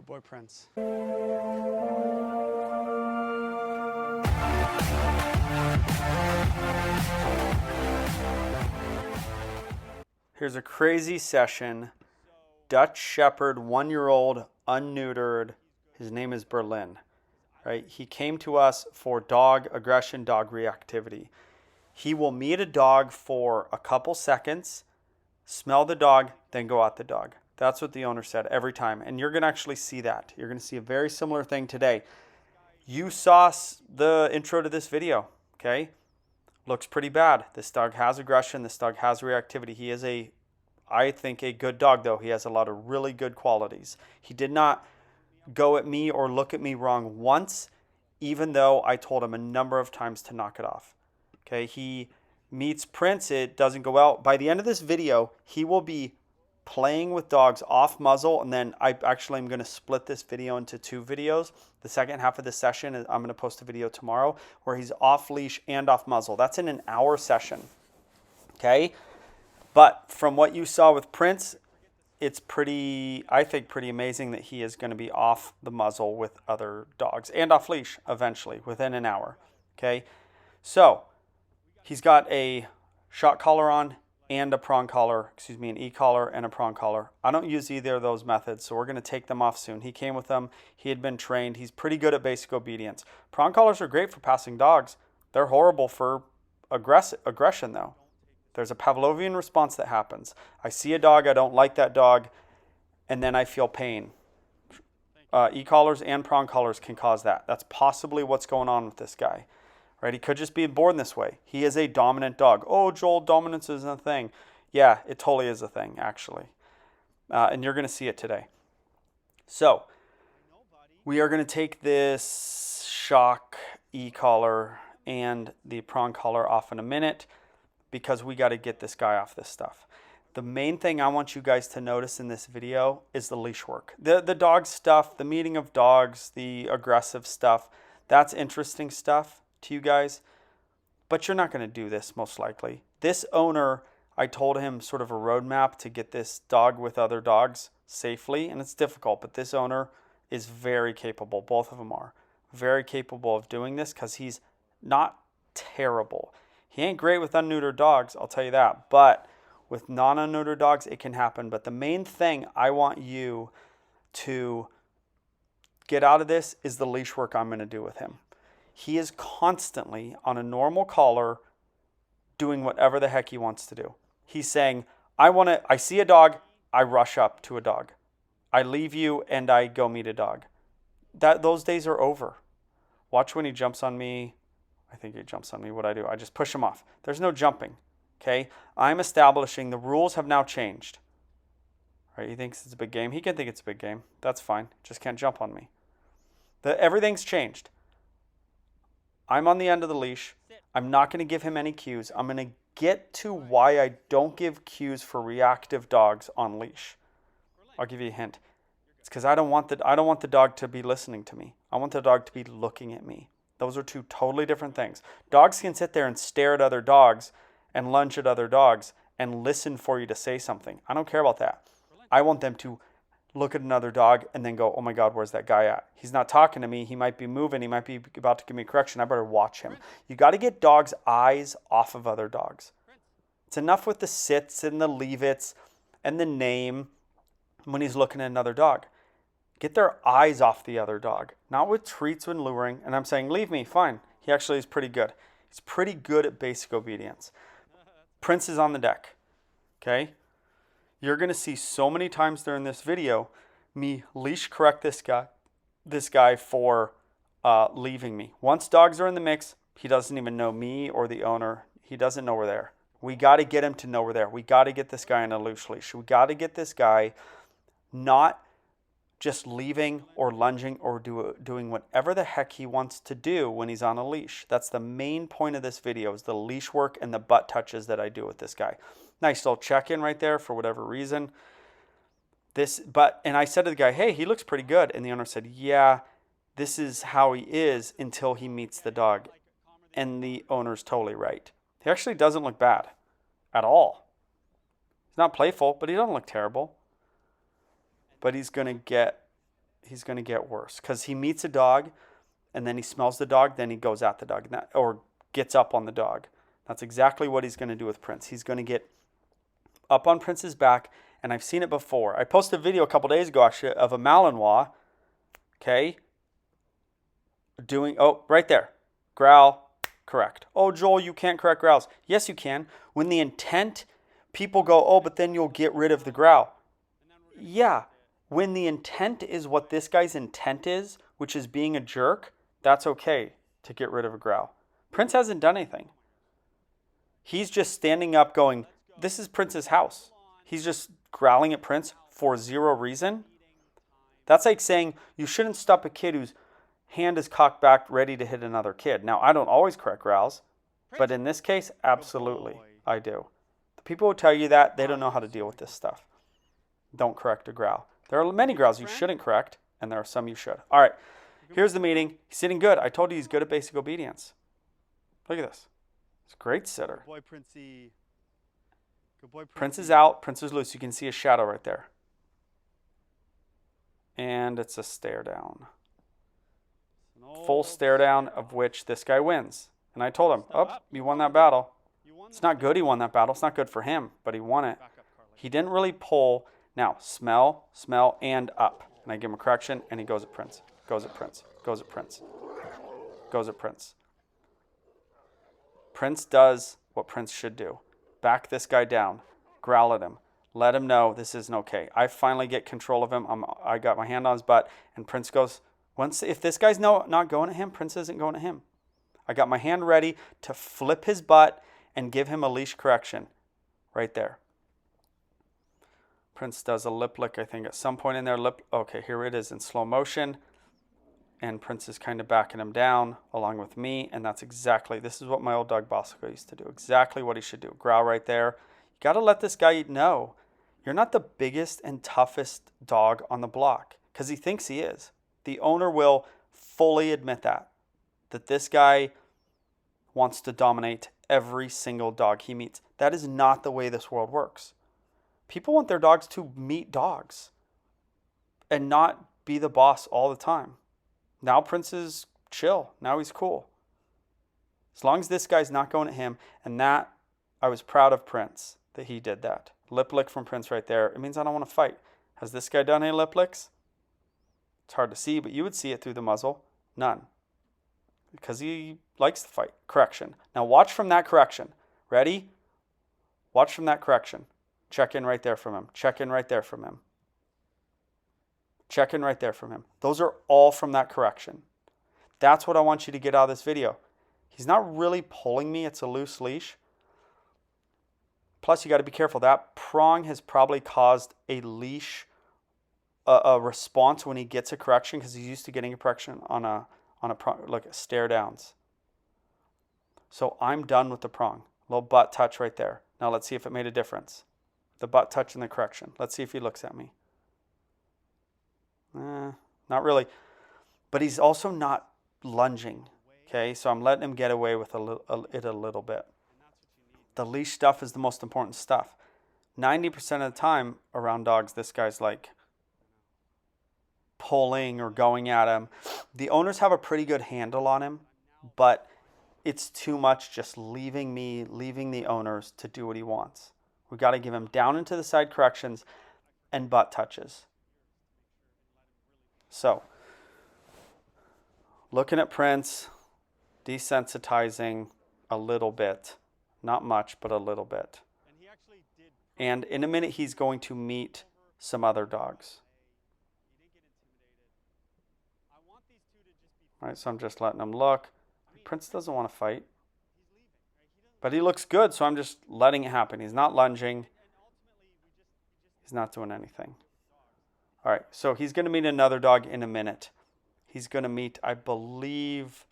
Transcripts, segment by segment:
boy Prince. Here's a crazy session. Dutch Shepherd, 1-year-old, unneutered. His name is Berlin. Right? He came to us for dog aggression, dog reactivity. He will meet a dog for a couple seconds, smell the dog, then go at the dog. That's what the owner said every time. And you're going to actually see that. You're going to see a very similar thing today. You saw the intro to this video, okay? Looks pretty bad. This dog has aggression. This dog has reactivity. He is I think, a good dog, though. He has a lot of really good qualities. He did not go at me or look at me wrong once, even though I told him a number of times to knock it off. Okay, he meets Prince. It doesn't go out. By the end of this video, he will be playing with dogs off muzzle, and then I actually am going to split this video into 2 videos. The second half of the session, I'm going to post a video tomorrow where he's off leash and off muzzle. That's in an hour session. Okay, but from what you saw with Prince, it's I think pretty amazing that he is going to be off the muzzle with other dogs and off leash eventually within an hour. Okay, so he's got a shock collar on and a prong collar, an e-collar and a prong collar. I don't use either of those methods, so we're going to take them off soon. He came with them. He had been trained. He's pretty good at basic obedience. Prong collars are great for passing dogs. They're horrible for aggression, though. There's a Pavlovian response that happens. I see a dog, I don't like that dog, and then I feel pain. E-collars and prong collars can cause that. That's possibly what's going on with this guy. Right? He could just be born this way. He is a dominant dog. Oh, Joel, dominance isn't a thing. Yeah, it totally is a thing, actually. And you're going to see it today. So, we are going to take this shock e-collar and the prong collar off in a minute because we got to get this guy off this stuff. The main thing I want you guys to notice in this video is the leash work. The dog stuff, the meeting of dogs, the aggressive stuff, that's interesting stuff to you guys, but you're not going to do this most likely. This owner, I told him sort of a roadmap to get this dog with other dogs safely, and it's difficult, but this owner is very capable. Both of them are very capable of doing this because he's not terrible. He ain't great with unneutered dogs, I'll tell you that, but with non-unneutered dogs, it can happen. But the main thing I want you to get out of this is the leash work I'm going to do with him. He is constantly on a normal collar doing whatever the heck he wants to do. He's saying, I see a dog, I rush up to a dog. I leave you and I go meet a dog. Those days are over. Watch when he jumps on me. I think he jumps on me. What I do, I just push him off. There's no jumping. Okay? I'm establishing the rules have now changed. Right? He thinks it's a big game. He can think it's a big game. That's fine. Just can't jump on me. Everything's changed. I'm on the end of the leash. I'm not going to give him any cues. I'm going to get to why I don't give cues for reactive dogs on leash. I'll give you a hint. It's because I don't want the dog to be listening to me. I want the dog to be looking at me. Those are 2 totally different things. Dogs can sit there and stare at other dogs and lunge at other dogs and listen for you to say something. I don't care about that. I want them to look at another dog and then go, oh my God, where's that guy at? He's not talking to me. He might be moving. He might be about to give me a correction. I better watch him. You got to get dogs' eyes off of other dogs. It's enough with the sits and the leave it's and the name when he's looking at another dog. Get their eyes off the other dog, not with treats when luring. And I'm saying, leave me, fine. He actually is pretty good. He's pretty good at basic obedience. Prince is on the deck, okay? You're going to see so many times during this video me leash correct this guy for leaving me. Once dogs are in the mix, he doesn't even know me or the owner. He doesn't know we're there. We got to get him to know we're there. We got to get this guy on a loose leash. We got to get this guy not just leaving or lunging or doing whatever the heck he wants to do when he's on a leash. That's the main point of this video is the leash work and the butt touches that I do with this guy. Nice little check-in right there for whatever reason. And I said to the guy, hey, he looks pretty good. And the owner said, yeah, this is how he is until he meets the dog. And the owner's totally right. He actually doesn't look bad at all. He's not playful, but he doesn't look terrible. But he's going to get he's going to get worse because he meets a dog and then he smells the dog, then he goes at the dog or gets up on the dog. That's exactly what he's going to do with Prince. He's going to get up on Prince's back, and I've seen it before. I posted a video a couple days ago actually of a Malinois, okay, doing, oh, right there, growl, correct. Oh, Joel, you can't correct growls. Yes, you can. When the intent, people go, oh, but then you'll get rid of the growl. Yeah, when the intent is what this guy's intent is, which is being a jerk, that's okay to get rid of a growl. Prince hasn't done anything. He's just standing up going, this is Prince's house. He's just growling at Prince for zero reason. That's like saying you shouldn't stop a kid whose hand is cocked back ready to hit another kid. Now, I don't always correct growls, but in this case, absolutely, I do. The people who tell you that, they don't know how to deal with this stuff. Don't correct a growl. There are many growls you shouldn't correct, and there are some you should. All right, here's the meeting. He's sitting good. I told you he's good at basic obedience. Look at this. It's a great sitter. Good boy, Princey. Good boy, Princey. Prince is out. Prince is loose. You can see a shadow right there. And it's a stare down. Full stare down of which this guy wins. And I told him, oh, you won that battle. It's not good he won that battle. It's not good for him, but he won it. He didn't really pull. Now, smell, and up. And I give him a correction, and he goes at Prince. Goes at Prince. Goes at Prince. Goes at Prince. Prince does what Prince should do. Back this guy down. Growl at him. Let him know this isn't okay. I finally get control of him. I got my hand on his butt, and Prince goes, if this guy's not going at him, Prince isn't going at him. I got my hand ready to flip his butt and give him a leash correction right there. Prince does a lip lick, I think, at some point in there. Okay, here it is in slow motion. And Prince is kind of backing him down along with me. And that's exactly, this is what my old dog Bosco used to do. Exactly what he should do. Growl right there. You got to let this guy know you're not the biggest and toughest dog on the block because he thinks he is. The owner will fully admit that this guy wants to dominate every single dog he meets. That is not the way this world works. People want their dogs to meet dogs and not be the boss all the time. Now Prince is chill. Now he's cool. As long as this guy's not going at him, and that, I was proud of Prince that he did that. Lip lick from Prince right there. It means I don't want to fight. Has this guy done any lip licks? It's hard to see, but you would see it through the muzzle. None. Because he likes to fight. Correction. Now watch from that correction. Ready? Watch from that correction. Check in right there from him. Check in right there from him. Check in right there from him. Those are all from that correction. That's what I want you to get out of this video. He's not really pulling me. It's a loose leash. Plus, you got to be careful. That prong has probably caused a leash, a response when he gets a correction because he's used to getting a correction on a prong, like stare downs. So I'm done with the prong. Little butt touch right there. Now let's see if it made a difference. The butt touch and the correction. Let's see if he looks at me. Not really. But he's also not lunging. Okay, so I'm letting him get away with it a little bit. The leash stuff is the most important stuff. 90% of the time around dogs, this guy's like pulling or going at him. The owners have a pretty good handle on him, but it's too much just leaving the owners to do what he wants. We got to give him down into the side corrections and butt touches. So, looking at Prince, desensitizing a little bit. Not much, but a little bit. And in a minute, he's going to meet some other dogs. All right, so I'm just letting him look. Prince doesn't want to fight. But he looks good, so I'm just letting it happen. He's not lunging. He's not doing anything. All right, so he's going to meet another dog in a minute. He's going to meet, I believe,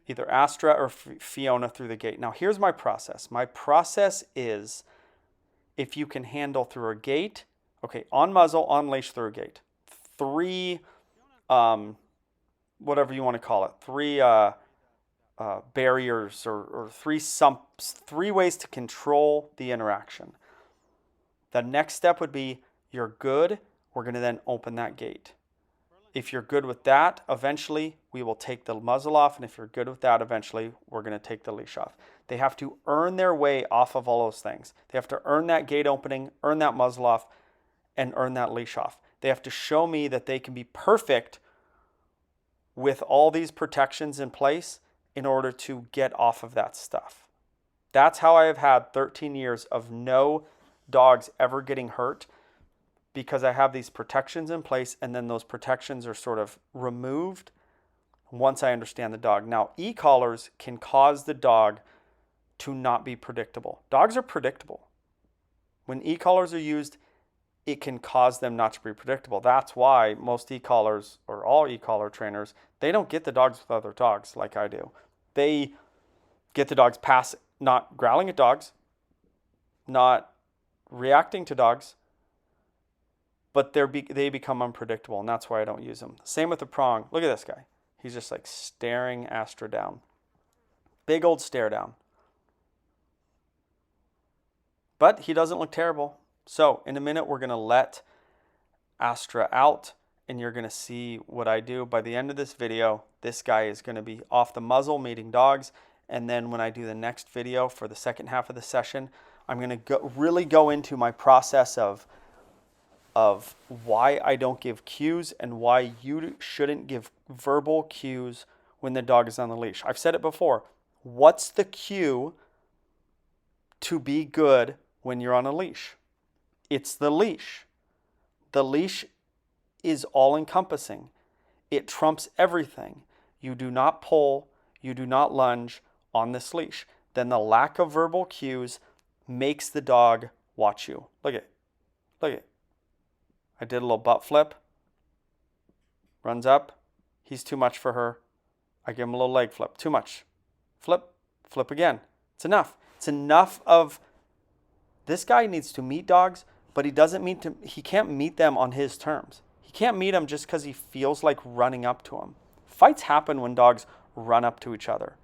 either Astra or Fiona through the gate. Now, here's my process. My process is if you can handle through a gate, okay, on muzzle, on leash, through a gate. 3, whatever you want to call it, 3 barriers or 3 ways to control the interaction. The next step would be, you're good. We're going to then open that gate. If you're good with that, eventually we will take the muzzle off. And if you're good with that, eventually we're going to take the leash off. They have to earn their way off of all those things. They have to earn that gate opening, earn that muzzle off, and earn that leash off. They have to show me that they can be perfect with all these protections in place in order to get off of that stuff. That's how I have had 13 years of no dogs ever getting hurt, because I have these protections in place, and then those protections are sort of removed once I understand the dog. Now, e-collars can cause the dog to not be predictable. Dogs are predictable. When e-collars are used, it can cause them not to be predictable. That's why most e-collars, or all e-collar trainers, they don't get the dogs with other dogs like I do. They get the dogs past not growling at dogs, not reacting to dogs, but they become unpredictable, and that's why I don't use them. Same with the prong. Look at this guy. He's just like staring Astra down. Big old stare down. But he doesn't look terrible. So in a minute, we're going to let Astra out, and you're going to see what I do. By the end of this video, this guy is going to be off the muzzle meeting dogs. And then when I do the next video for the second half of the session, I'm going to really go into my process of why I don't give cues and why you shouldn't give verbal cues when the dog is on the leash. I've said it before. What's the cue to be good when you're on a leash? It's the leash. The leash is all-encompassing. It trumps everything. You do not pull, you do not lunge on this leash. Then the lack of verbal cues makes the dog watch you. Look at it. Look at it. I did a little butt flip. Runs up. He's too much for her. I give him a little leg flip. Too much. Flip. Flip again. It's enough. It's enough of... This guy needs to meet dogs, but he can't meet them on his terms. He can't meet them just because he feels like running up to them. Fights happen when dogs run up to each other.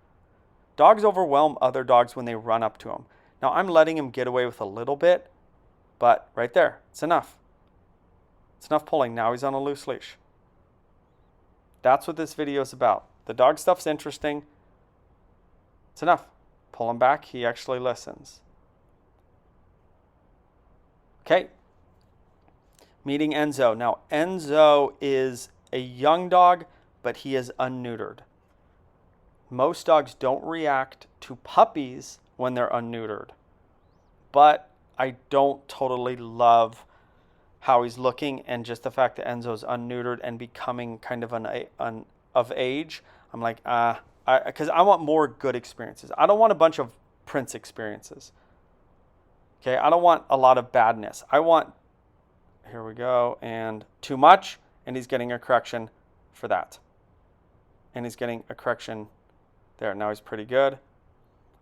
Dogs overwhelm other dogs when they run up to them. Now, I'm letting him get away with a little bit, but right there, it's enough. It's enough pulling. Now he's on a loose leash. That's what this video is about. The dog stuff's interesting. It's enough. Pull him back. He actually listens. Okay. Meeting Enzo. Now, Enzo is a young dog, but he is unneutered. Most dogs don't react to puppies when they're unneutered. But I don't totally love how he's looking, and just the fact that Enzo's unneutered and becoming kind of of age. I'm like, because I want more good experiences. I don't want a bunch of Prince experiences. Okay, I don't want a lot of badness. I want, here we go, and too much, and he's getting a correction for that. And he's getting a correction there. Now he's pretty good.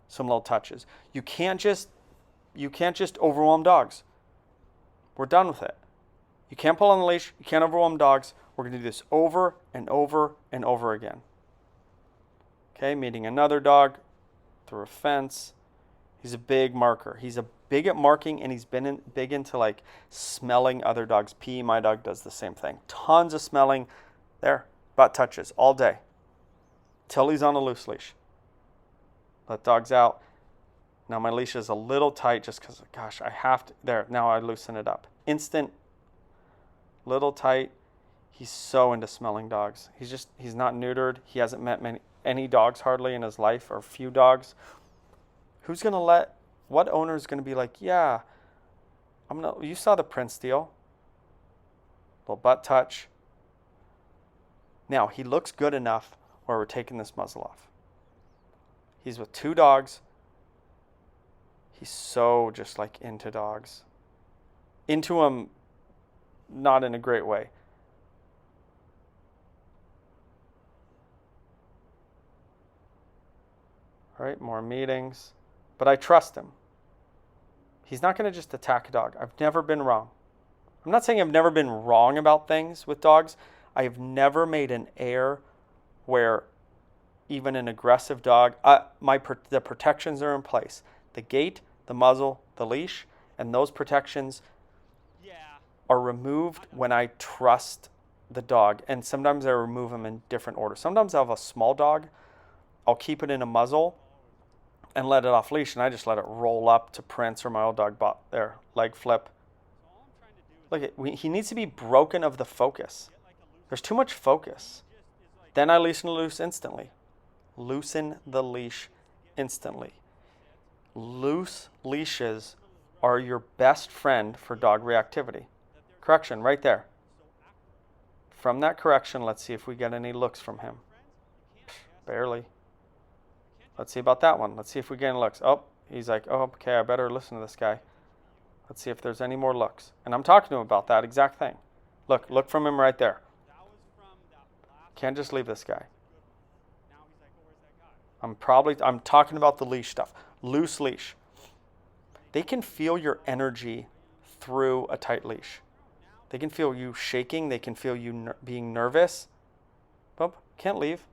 Some little touches. You can't just overwhelm dogs. We're done with it. You can't pull on the leash. You can't overwhelm dogs. We're going to do this over and over and over again. Okay, meeting another dog through a fence. He's a big marker. He's big at marking, and he's been big into like smelling other dogs' pee. My dog does the same thing. Tons of smelling. There, butt touches all day. Till he's on a loose leash. Let dogs out. Now my leash is a little tight just because, gosh, I have to. There, now I loosen it up. Instant, little tight. He's so into smelling dogs. He's not neutered. He hasn't met any dogs hardly in his life, or few dogs. What owner is going to be like, yeah, you saw the Prince deal. Little butt touch. Now, he looks good enough where we're taking this muzzle off. He's with two dogs. He's so just like into dogs. Into them, not in a great way. All right, more meetings. But I trust him. He's not going to just attack a dog. I've never been wrong. I'm not saying I've never been wrong about things with dogs. I have never made an error where even an aggressive dog, the protections are in place. The gate, the muzzle, the leash, and those protections are removed when I trust the dog, and sometimes I remove them in different order. Sometimes I'll have a small dog, I'll keep it in a muzzle and let it off leash, and I just let it roll up to Prince or my old dog there, leg flip. Look, he needs to be broken of the focus. There's too much focus. Then I loosen the loose instantly. Loosen the leash instantly. Loose leashes are your best friend for dog reactivity. Correction, right there. From that correction, let's see if we get any looks from him. Barely. Let's see about that one. Let's see if we get any looks. Oh, he's like, oh, okay, I better listen to this guy. Let's see if there's any more looks. And I'm talking to him about that exact thing. Look from him right there. Can't just leave this guy. I'm talking about the leash stuff. Loose leash. They can feel your energy through a tight leash. They can feel you shaking. They can feel you being nervous. Boop, can't leave.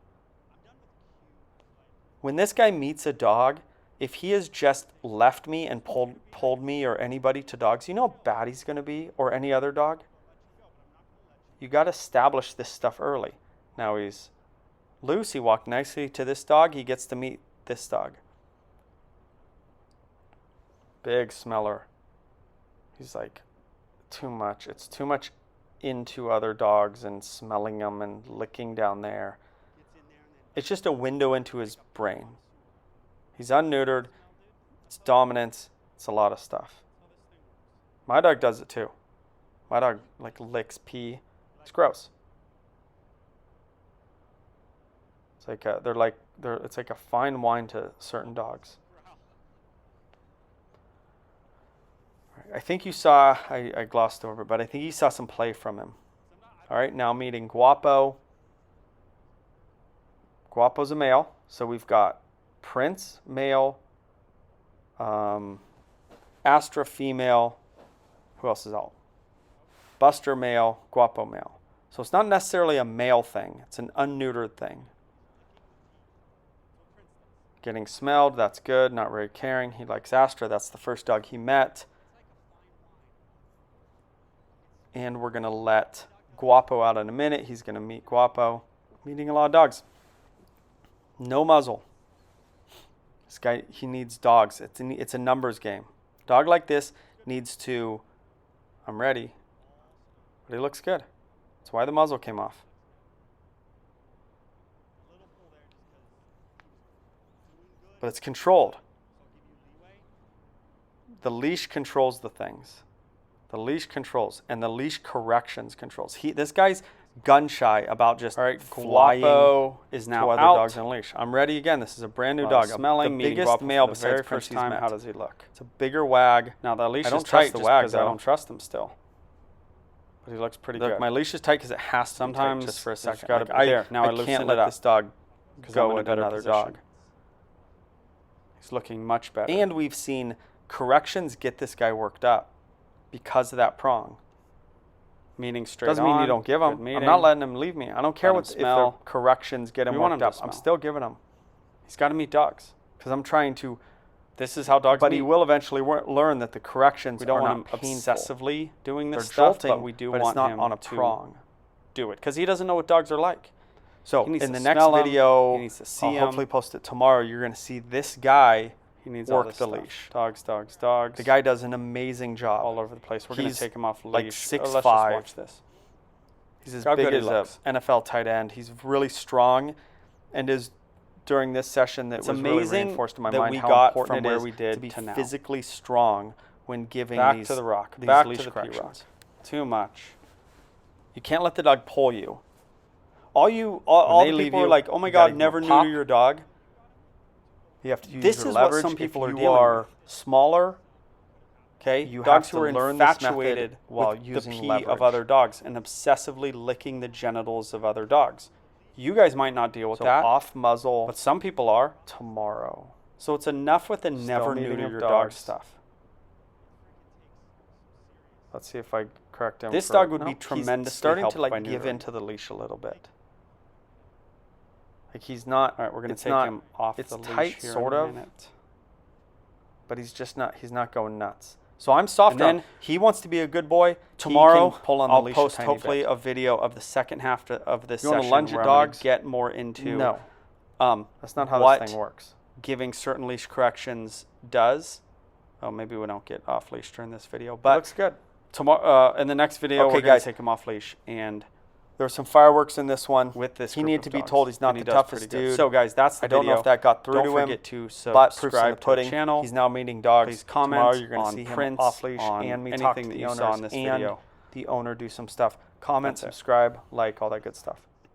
When this guy meets a dog, if he has just left me and pulled me or anybody to dogs, you know how bad he's going to be, or any other dog? You got to establish this stuff early. Now he's loose. He walked nicely to this dog. He gets to meet this dog. Big smeller. He's like, too much. It's too much into other dogs and smelling them and licking down there. It's just a window into his brain. He's unneutered. It's dominance. It's a lot of stuff. My dog does it too. My dog like licks pee. It's gross. It's like it's like a fine wine to certain dogs. I think you saw, I glossed over, but I think you saw some play from him. All right, now meeting Guapo. Guapo's a male, so we've got Prince, male, Astra, female. Who else is out? Buster, male, Guapo, male. So it's not necessarily a male thing. It's an unneutered thing. Getting smelled, that's good. Not very caring. He likes Astra. That's the first dog he met. And we're going to let Guapo out in a minute. He's going to meet Guapo. Meeting a lot of dogs. No muzzle. This guy, he needs dogs. It's a numbers game. Dog like this needs to, I'm ready. But he looks good. That's why the muzzle came off. But it's controlled. The leash controls the things. The leash controls, and the leash corrections controls. This guy's gun shy about just flying Guapo is now to other out. dogs on leash. I'm ready again. This is a brand new dog. Smelling, the meeting biggest Guapo male for the besides very Prince first he's time. met. How does he look? It's a bigger wag. Now the leash I don't is trust tight the wag, because I though. don't trust him still. But he looks pretty Look, good. my leash is tight because it has to Sometimes be tight just for a there's second. gotta Like, be there. Now I can't loosen let it up this dog 'cause I'm go in a with better another position. dog. He's looking much better. And we've seen corrections get this guy worked up because of that prong. meeting straight Doesn't on. mean you don't give Good him. meeting. I'm not letting him leave me. I don't care Let him if the smell. corrections get him We want worked him up. to I'm smell. still giving him He's got to meet dogs. because I'm trying to. This is how dogs But meet. he will eventually learn that the corrections We don't are want not him painful. obsessively doing They're this stuff, jolting, but we do but want it's not him on a to prong. do it because he doesn't know what dogs are like. So He needs in to the next smell 'em. video, He needs to see I'll 'em. hopefully post it tomorrow. You're going to see this guy. He needs Work all this the stuff. leash. Dogs, dogs, dogs. The guy does an amazing job. all over the place. We're going He's to take him off leash. like Let's 6'5". just watch this. He's as How big good he as a looks. NFL tight end. He's really strong, and is during this session that It's was really amazing reinforced in my that mind we how got important from it where is we did to be to now. physically strong when giving Back these to the rock. these Back leash to the corrections. P-rock. Too much. You can't let the dog pull you. All they the leave people you, are like, oh my you gotta God, give never them a neuter pop. your dog. You have to use This your is what leverage. some people if are you dealing are with. smaller, okay, You dogs have who to are learn this infatuated method while with using the pee leverage of other dogs and obsessively licking the genitals of other dogs. You guys might not deal with So that, off muzzle but some people are. tomorrow. So it's enough with the Still never meeting neuter of your dog dogs. stuff. Let's see if I correct him. This for- dog would be He's tremendously starting helped to like by give neutering. into the leash a little bit. Like he's not. All right, we're going it's to take not- him off it's the leash tight, here sort in a of. minute. But he's just not. He's not going nuts. So I'm soft And on. then he wants to be a good boy. Tomorrow, He can pull on the I'll leash post a tiny hopefully bit. a video of the second half of this You wanna session lunge at where I'm gonna dogs? get more into No, that's not how what this thing works. giving certain leash corrections does. Oh, maybe we don't get off leash during this video, But but looks good. tomorrow in the next video, Okay, we're gonna guys. take him off leash and There were some fireworks in this one. with this. He group needed of to be dogs. told he's not And he the does toughest pretty good. dude. So guys, that's the I don't video. know if that got through Don't to him. forget to But proofs in the subscribe to the pudding. channel. He's now meeting dogs. Please comment Tomorrow you're going to on see him prints, off leash on and me anything talk to that the you owners saw in this and video. the owner do some stuff. Comment, That's it. subscribe, like, all that good stuff.